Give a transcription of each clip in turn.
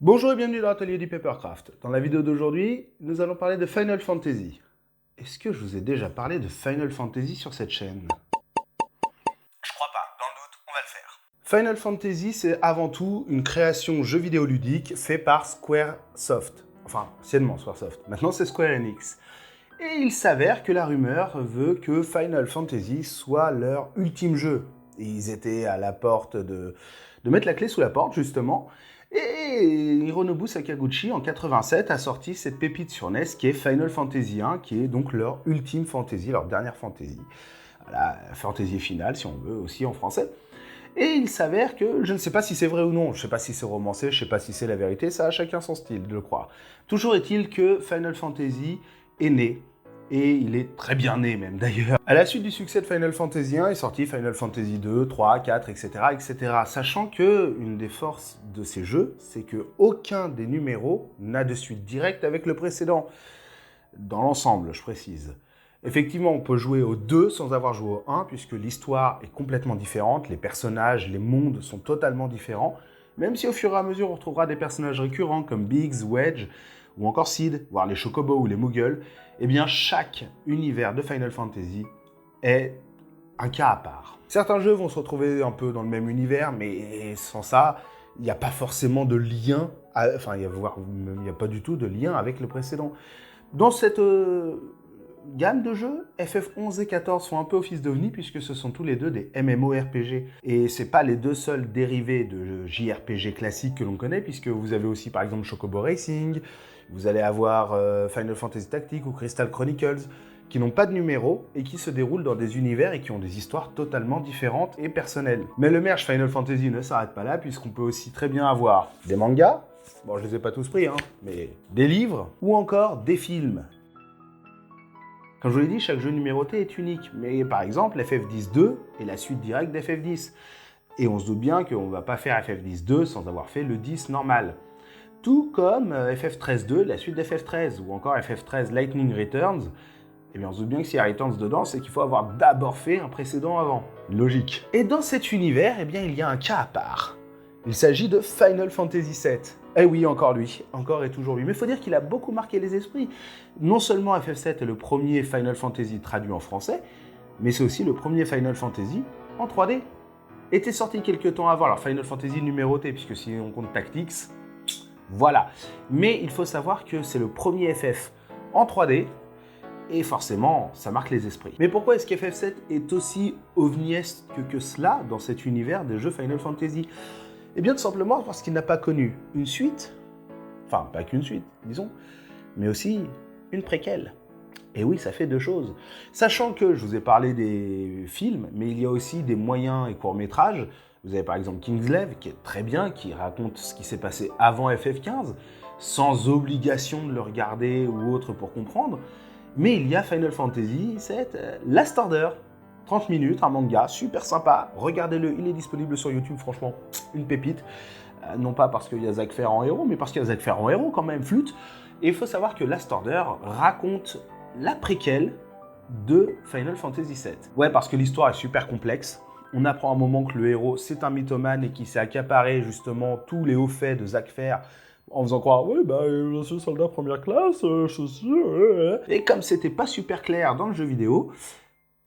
Bonjour et bienvenue dans l'atelier du Papercraft. Dans la vidéo d'aujourd'hui, nous allons parler de Final Fantasy. Est-ce que je vous ai déjà parlé de Final Fantasy sur cette chaîne? Je crois pas. Dans le doute, on va le faire. Final Fantasy, c'est avant tout une création jeu vidéo ludique fait par Squaresoft. Enfin, anciennement Squaresoft. Maintenant, c'est Square Enix. Et il s'avère que la rumeur veut que Final Fantasy soit leur ultime jeu. Et ils étaient à la porte de mettre la clé sous la porte, justement. Et Hironobu Sakaguchi, en 87, a sorti cette pépite sur NES qui est Final Fantasy 1, qui est donc leur ultime fantasy, leur dernière fantasy. Voilà, fantasy finale, si on veut, aussi en français. Et il s'avère que, je ne sais pas si c'est vrai ou non, je ne sais pas si c'est romancé, je ne sais pas si c'est la vérité, ça a chacun son style de le croire. Toujours est-il que Final Fantasy est né, et il est très bien né même d'ailleurs. À la suite du succès de Final Fantasy 1 est sorti Final Fantasy 2, 3, 4, etc., etc. Sachant que une des forces de ces jeux, c'est que aucun des numéros n'a de suite directe avec le précédent. Dans l'ensemble, je précise. Effectivement, on peut jouer au 2 sans avoir joué au 1, puisque l'histoire est complètement différente, les personnages, les mondes sont totalement différents, même si au fur et à mesure on retrouvera des personnages récurrents comme Biggs, Wedge, ou encore Sid, voire les Chocobos ou les Muggles, eh bien chaque univers de Final Fantasy est un cas à part. Certains jeux vont se retrouver un peu dans le même univers, mais sans ça, il n'y a pas forcément de lien, enfin il n'y a pas du tout de lien avec le précédent. Dans cette gamme de jeux, FF11 et 14 font un peu office d'ovni puisque ce sont tous les deux des MMORPG. Et c'est pas les deux seuls dérivés de JRPG classiques que l'on connaît, puisque vous avez aussi par exemple Chocobo Racing, vous allez avoir Final Fantasy Tactics ou Crystal Chronicles, qui n'ont pas de numéro et qui se déroulent dans des univers et qui ont des histoires totalement différentes et personnelles. Mais le merge Final Fantasy ne s'arrête pas là, puisqu'on peut aussi très bien avoir des mangas, bon je les ai pas tous pris, mais des livres, ou encore des films. Comme je vous l'ai dit, chaque jeu numéroté est unique, mais par exemple, FF10-2 est la suite directe d'FF10. Et on se doute bien qu'on ne va pas faire FF10-2 sans avoir fait le 10 normal. Tout comme FF13-2, la suite d'FF13, ou encore FF13 Lightning Returns, eh bien on se doute bien que s'il y a Returns dedans, c'est qu'il faut avoir d'abord fait un précédent avant. Logique. Et dans cet univers, eh bien il y a un cas à part. Il s'agit de Final Fantasy VII. Eh oui, encore lui, encore et toujours lui. Mais il faut dire qu'il a beaucoup marqué les esprits. Non seulement FF7 est le premier Final Fantasy traduit en français, mais c'est aussi le premier Final Fantasy en 3D. Était sorti quelques temps avant, alors Final Fantasy numéroté, puisque si on compte Tactics, voilà. Mais il faut savoir que c'est le premier FF en 3D, et forcément, ça marque les esprits. Mais pourquoi est-ce qu'FF7 est aussi ovniesque que cela dans cet univers des jeux Final Fantasy? Eh bien, tout simplement parce qu'il n'a pas connu une suite, enfin, pas qu'une suite, disons, mais aussi une préquelle. Et oui, ça fait deux choses. Sachant que je vous ai parlé des films, mais il y a aussi des moyens et courts-métrages. Vous avez par exemple Kingslev, qui est très bien, qui raconte ce qui s'est passé avant FF15, sans obligation de le regarder ou autre pour comprendre. Mais il y a Final Fantasy VII Last Order. 30 minutes, un manga super sympa. Regardez-le, il est disponible sur YouTube, franchement, une pépite. Non pas parce qu'il y a Zack Fair en héros, mais parce qu'il y a Zack Fair en héros quand même, flûte. Et il faut savoir que Last Order raconte la préquelle de Final Fantasy VII. Ouais, parce que l'histoire est super complexe. On apprend à un moment que le héros, c'est un mythomane et qui s'est accaparé justement tous les hauts faits de Zack Fair en faisant croire, oui, bah, je suis soldat première classe, je suis... Et comme c'était pas super clair dans le jeu vidéo,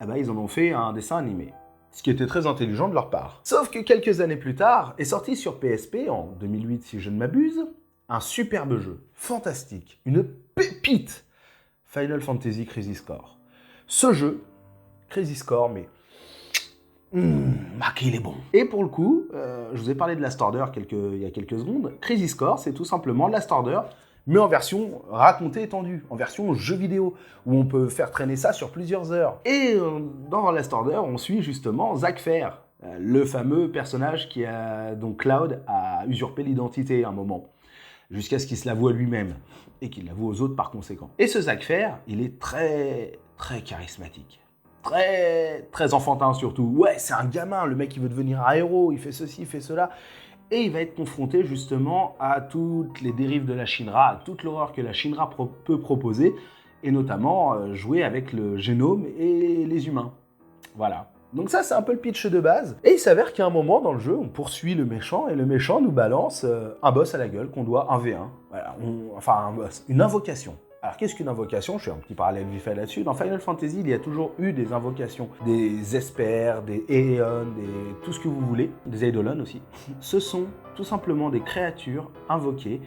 eh ben, ils en ont fait un dessin animé. Ce qui était très intelligent de leur part. Sauf que quelques années plus tard, est sorti sur PSP, en 2008 si je ne m'abuse, un superbe jeu, fantastique, une pépite, Final Fantasy Crisis Core. Ce jeu, Crisis Core, mais il est bon. Et pour le coup, je vous ai parlé de Last Order il y a quelques secondes. Crisis Core, c'est tout simplement Last Order, mais en version racontée étendue, en version jeu vidéo, où on peut faire traîner ça sur plusieurs heures. Et dans Last Order, on suit justement Zack Fair, le fameux personnage qui a, donc Cloud, a usurpé l'identité à un moment, jusqu'à ce qu'il se l'avoue à lui-même, et qu'il l'avoue aux autres par conséquent. Et ce Zack Fair, il est très, très charismatique. Très enfantin surtout. Ouais, c'est un gamin, le mec il veut devenir un héros, il fait ceci, il fait cela. Et il va être confronté justement à toutes les dérives de la Shinra, à toute l'horreur que la Shinra peut proposer, et notamment jouer avec le génome et les humains. Voilà. Donc ça, c'est un peu le pitch de base. Et il s'avère qu'à un moment dans le jeu, on poursuit le méchant, et le méchant nous balance un boss à la gueule qu'on doit 1v1. Voilà, enfin, un boss, une invocation. Alors, qu'est-ce qu'une invocation? Je fais un petit parallèle vite fait là-dessus. Dans Final Fantasy, il y a toujours eu des invocations. Des Esper, des Aeon, tout ce que vous voulez. Des Eidolon aussi. Ce sont tout simplement des créatures invoquées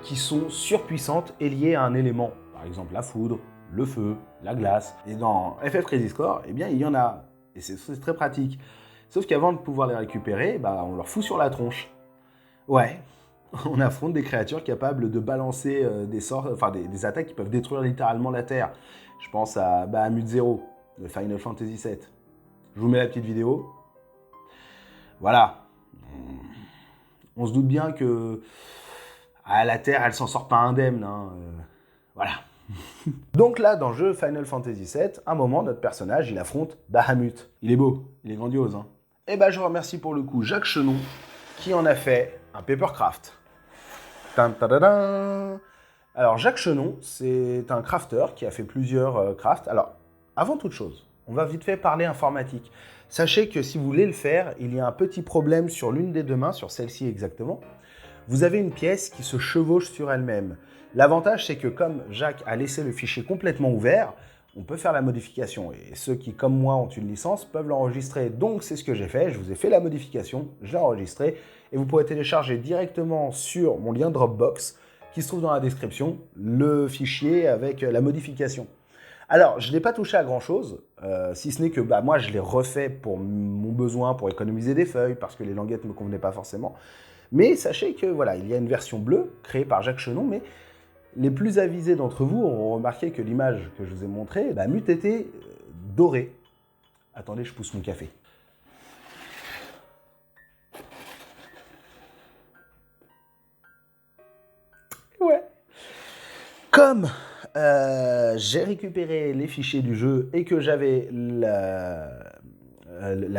qui sont surpuissantes et liées à un élément. Par exemple, la foudre, le feu, la glace. Et dans FF Crisis Core, eh bien, il y en a. Et c'est très pratique. Sauf qu'avant de pouvoir les récupérer, on leur fout sur la tronche. Ouais. On affronte des créatures capables de balancer des sorts, enfin des attaques qui peuvent détruire littéralement la Terre. Je pense à Bahamut Zero de Final Fantasy VII. Je vous mets la petite vidéo. Voilà. On se doute bien que la Terre, elle s'en sort pas indemne. Hein. Voilà. Donc là, dans le jeu Final Fantasy VII, à un moment, notre personnage, il affronte Bahamut. Il est beau, il est grandiose. Hein. Et je remercie pour le coup Jacques Chenon, qui en a fait un papercraft. Alors, Jacques Chenon, c'est un crafter qui a fait plusieurs crafts. Alors, avant toute chose, on va vite fait parler informatique. Sachez que si vous voulez le faire, il y a un petit problème sur l'une des deux mains, sur celle-ci exactement. Vous avez une pièce qui se chevauche sur elle-même. L'avantage, c'est que comme Jacques a laissé le fichier complètement ouvert, on peut faire la modification. Et ceux qui, comme moi, ont une licence peuvent l'enregistrer. Donc, c'est ce que j'ai fait. Je vous ai fait la modification, je l'ai enregistré. Et vous pourrez télécharger directement sur mon lien Dropbox, qui se trouve dans la description, le fichier avec la modification. Alors, je n'ai pas touché à grand-chose, si ce n'est que moi, je l'ai refait pour mon besoin, pour économiser des feuilles, parce que les languettes ne me convenaient pas forcément. Mais sachez que voilà, il y a une version bleue, créée par Jacques Chenon, mais les plus avisés d'entre vous auront remarqué que l'image que je vous ai montrée, Bahamut était dorée. Attendez, je pousse mon café. Ouais. Comme j'ai récupéré les fichiers du jeu et que j'avais la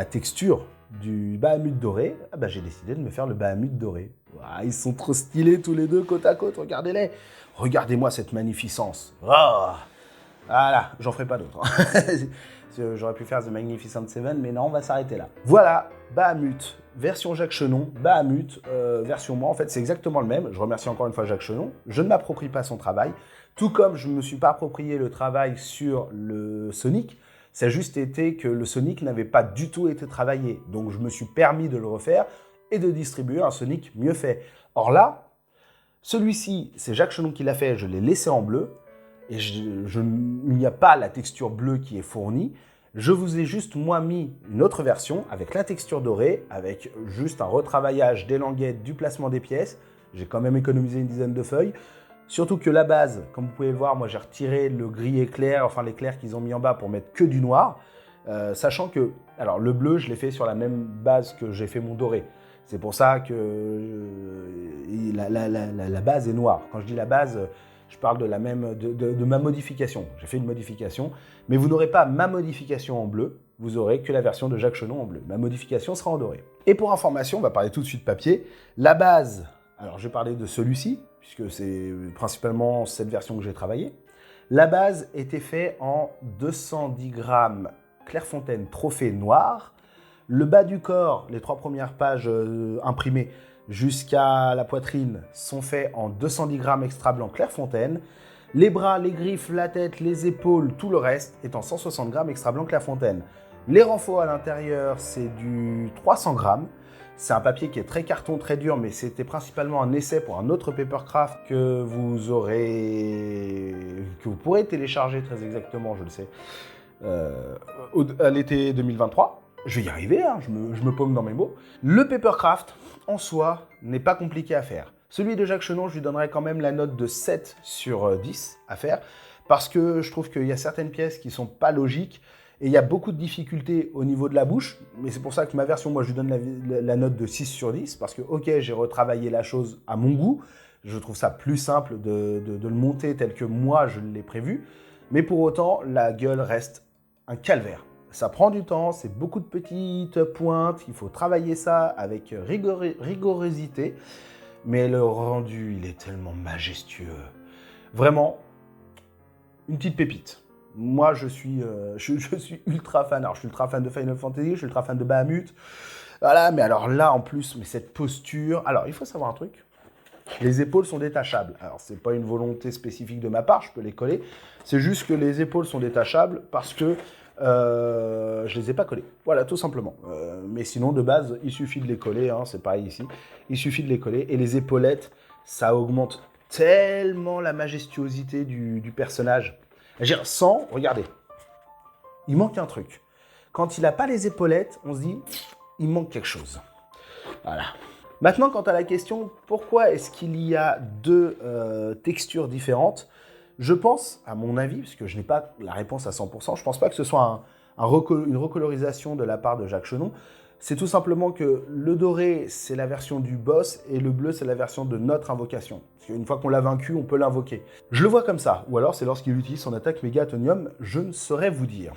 texture du Bahamut doré, j'ai décidé de me faire le Bahamut doré. Ouah, ils sont trop stylés tous les deux côte à côte, regardez-les. Regardez-moi cette magnificence. Oh, voilà, j'en ferai pas d'autres. J'aurais pu faire The Magnificent Seven, mais non, on va s'arrêter là. Voilà, Bahamut, version Jacques Chenon, Bahamut, version moi. En fait, c'est exactement le même. Je remercie encore une fois Jacques Chenon. Je ne m'approprie pas son travail, tout comme je ne me suis pas approprié le travail sur le Sonic. Ça a juste été que le Sonic n'avait pas du tout été travaillé. Donc, je me suis permis de le refaire et de distribuer un Sonic mieux fait. Or là, celui-ci, c'est Jacques Chenon qui l'a fait. Je l'ai laissé en bleu. Et il n'y a pas la texture bleue qui est fournie. Je vous ai juste, moi, mis une autre version avec la texture dorée, avec juste un retravaillage des languettes, du placement des pièces. J'ai quand même économisé une dizaine de feuilles. Surtout que la base, comme vous pouvez le voir, moi j'ai retiré le gris éclair, enfin l'éclair qu'ils ont mis en bas pour mettre que du noir. Sachant que, alors le bleu, je l'ai fait sur la même base que j'ai fait mon doré. C'est pour ça que la base est noire. Quand je dis la base, je parle de ma modification. J'ai fait une modification, mais vous n'aurez pas ma modification en bleu, vous aurez que la version de Jacques Chenon en bleu. Ma modification sera en doré. Et pour information, on va parler tout de suite papier. La base, alors je vais parler de celui-ci, puisque c'est principalement cette version que j'ai travaillée. La base était faite en 210 grammes Clairefontaine trophée noir. Le bas du corps, les 3 premières pages imprimées jusqu'à la poitrine sont faits en 210 grammes extra blanc Clairefontaine. Les bras, les griffes, la tête, les épaules, tout le reste est en 160 grammes extra blanc Clairefontaine. Les renforts à l'intérieur, c'est du 300 grammes. C'est un papier qui est très carton, très dur, mais c'était principalement un essai pour un autre papercraft que vous pourrez télécharger très exactement, je le sais, à l'été 2023. Je vais y arriver, hein, je me paume dans mes mots. Le papercraft, en soi, n'est pas compliqué à faire. Celui de Jacques Chenon, je lui donnerai quand même la note de 7 sur 10 à faire, parce que je trouve qu'il y a certaines pièces qui ne sont pas logiques, et il y a beaucoup de difficultés au niveau de la bouche, mais c'est pour ça que ma version, moi, je lui donne la note de 6 sur 10, parce que, ok, j'ai retravaillé la chose à mon goût, je trouve ça plus simple de le monter tel que moi, je l'ai prévu, mais pour autant, la gueule reste un calvaire. Ça prend du temps, c'est beaucoup de petites pointes, il faut travailler ça avec rigorosité, mais le rendu, il est tellement majestueux. Vraiment, une petite pépite. Moi, je suis ultra fan. Alors, je suis ultra fan de Final Fantasy, je suis ultra fan de Bahamut. Voilà, mais alors là, en plus, mais cette posture... Alors, il faut savoir un truc. Les épaules sont détachables. Alors, c'est pas une volonté spécifique de ma part, je peux les coller. C'est juste que les épaules sont détachables parce que je les ai pas collées. Voilà, tout simplement. Mais sinon, de base, il suffit de les coller. Hein, c'est pareil ici. Il suffit de les coller. Et les épaulettes, ça augmente tellement la majestuosité du personnage. Je veux dire, sans, regardez, il manque un truc. Quand il n'a pas les épaulettes, on se dit, il manque quelque chose. Voilà. Maintenant, quant à la question, pourquoi est-ce qu'il y a deux textures différentes ? Je pense, à mon avis, parce que je n'ai pas la réponse à 100%, je ne pense pas que ce soit une recolorisation de la part de Jacques Chenon. C'est tout simplement que le doré, c'est la version du boss, et le bleu, c'est la version de notre invocation. Parce qu'une fois qu'on l'a vaincu, on peut l'invoquer. Je le vois comme ça, ou alors c'est lorsqu'il utilise son attaque méga atonium, je ne saurais vous dire.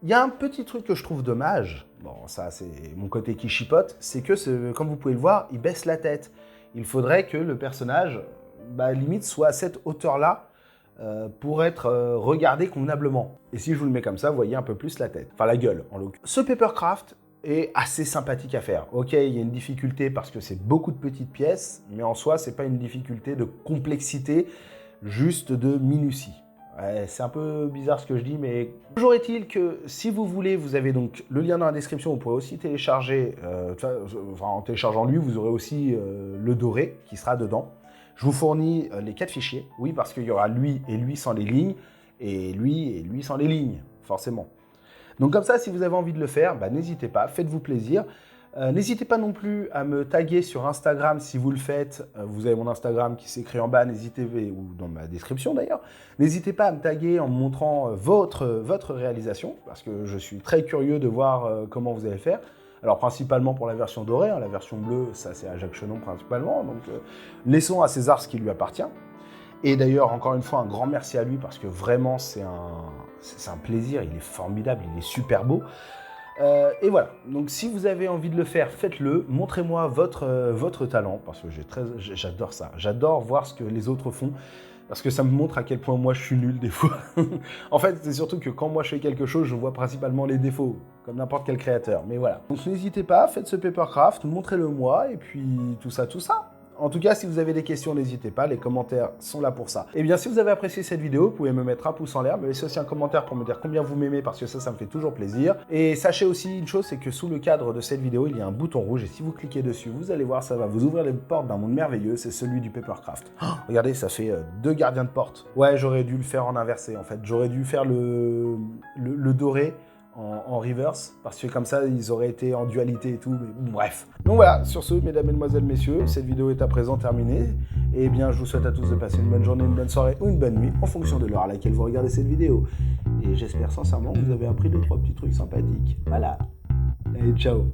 Il y a un petit truc que je trouve dommage, bon ça c'est mon côté qui chipote, c'est que comme vous pouvez le voir, il baisse la tête. Il faudrait que le personnage, limite, soit à cette hauteur-là pour être regardé convenablement. Et si je vous le mets comme ça, vous voyez un peu plus la tête, enfin la gueule en l'occurrence. Ce Papercraft est assez sympathique à faire. Ok, il y a une difficulté parce que c'est beaucoup de petites pièces, mais en soi, c'est pas une difficulté de complexité, juste de minutie. Ouais, c'est un peu bizarre ce que je dis, mais toujours est-il que si vous voulez, vous avez donc le lien dans la description, vous pourrez aussi télécharger, en téléchargeant lui, vous aurez aussi le doré qui sera dedans. Je vous fournis les 4 fichiers, oui, parce qu'il y aura lui et lui sans les lignes, et lui sans les lignes, forcément. Donc comme ça, si vous avez envie de le faire, n'hésitez pas, faites-vous plaisir. N'hésitez pas non plus à me taguer sur Instagram si vous le faites. Vous avez mon Instagram qui s'écrit en bas, ou dans ma description d'ailleurs. N'hésitez pas à me taguer en me montrant votre réalisation, parce que je suis très curieux de voir comment vous allez faire. Alors principalement pour la version dorée, la version bleue, ça c'est à Jacques Chenon principalement, donc laissons à César ce qui lui appartient. Et d'ailleurs, encore une fois, un grand merci à lui, parce que vraiment c'est un plaisir, il est formidable, il est super beau. Et voilà, donc si vous avez envie de le faire, faites-le, montrez-moi votre talent, parce que j'adore ça, j'adore voir ce que les autres font, parce que ça me montre à quel point moi je suis nul des fois. En fait, c'est surtout que quand moi je fais quelque chose, je vois principalement les défauts, comme n'importe quel créateur, mais voilà. Donc n'hésitez pas, faites ce Papercraft, montrez-le moi, et puis tout ça. En tout cas, si vous avez des questions, n'hésitez pas, les commentaires sont là pour ça. Et bien, si vous avez apprécié cette vidéo, vous pouvez me mettre un pouce en l'air, me laisser aussi un commentaire pour me dire combien vous m'aimez, parce que ça me fait toujours plaisir. Et sachez aussi une chose, c'est que sous le cadre de cette vidéo, il y a un bouton rouge, et si vous cliquez dessus, vous allez voir, ça va vous ouvrir les portes d'un monde merveilleux, c'est celui du Papercraft. Oh, regardez, ça fait 2 gardiens de porte. Ouais, j'aurais dû le faire en inversé, en fait. J'aurais dû faire le doré en reverse, parce que comme ça, ils auraient été en dualité et tout, mais bref. Donc voilà, sur ce, mesdames, mesdemoiselles, messieurs, cette vidéo est à présent terminée, et bien, je vous souhaite à tous de passer une bonne journée, une bonne soirée ou une bonne nuit, en fonction de l'heure à laquelle vous regardez cette vidéo. Et j'espère sincèrement que vous avez appris 2-3 petits trucs sympathiques. Voilà. Allez, ciao.